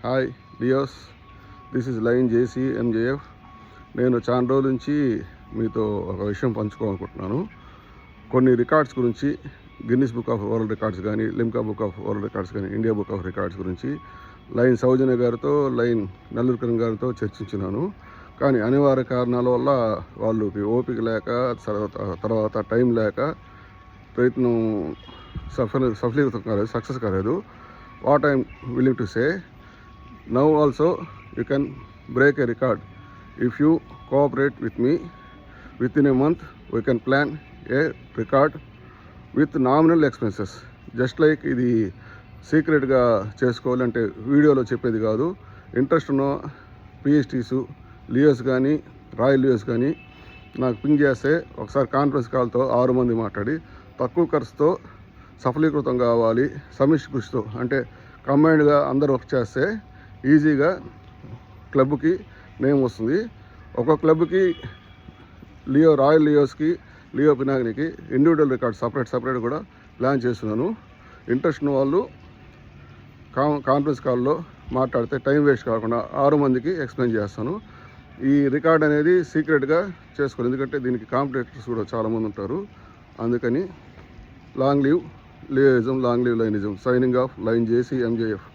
Hi DEOs, this is line JC MJF. నేను చాలా రోజుల నుంచి మీతో ఒక విషయం పంచుకోవాలనుకుంటున్నాను. కొన్ని రికార్డ్స్ గురించి, Guinness book of world records కానీ, Limca book of world records కానీ, ఇండియా బుక్ ఆఫ్ రికార్డ్స్ గురించి లైన్ సౌజన్య గారితో, లైన్ నెల్లూరు కిరణ్ గారితో చర్చించినాను. కానీ అనివార్య కారణాల వల్ల వాళ్ళకి ఓపిక లేక, తర్వాత టైం లేక ప్రయత్నం సఫలీకృతం కాలేదు, సక్సెస్ కాలేదు. What I'm willing to say, now also you can break a record if you cooperate with me. Within a month we can plan a record with nominal expenses. Just like ఇది సీక్రెట్గా చేసుకోవాలంటే వీడియోలో చెప్పేది కాదు. Interest ఉన్న పిహెచ్టీస్, లియోస్ కానీ, royal లియోస్ కానీ నాకు పింగ్ చేస్తే ఒకసారి కాన్ఫరెన్స్ కాల్తో 6 మంది మాట్లాడి తక్కువ ఖర్చుతో సఫలీకృతం కావాలి, సమిష్టి కృషితో అంటే కంబైన్డ్గా అందరూ వర్క్ చేస్తే ఈజీగా క్లబ్కి నేమ్ వస్తుంది. ఒక క్లబ్కి రాయల్ లియోస్కి, లియో పినాగినికి ఇండివిజువల్ రికార్డ్ సపరేట్ కూడా ప్లాన్ చేస్తున్నాను. ఇంట్రెస్ట్ ఉన్న వాళ్ళు కాన్ఫరెన్స్ కాల్లో మాట్లాడితే టైం వేస్ట్ కాకుండా 6 మందికి ఎక్స్ప్లెయిన్ చేస్తాను. ఈ రికార్డ్ అనేది సీక్రెట్గా చేసుకోవాలి, ఎందుకంటే దీనికి కాంపిటేటర్స్ కూడా చాలామంది ఉంటారు. అందుకని long live Leoism, long live Lionism. Signing off, Lion JC MJF.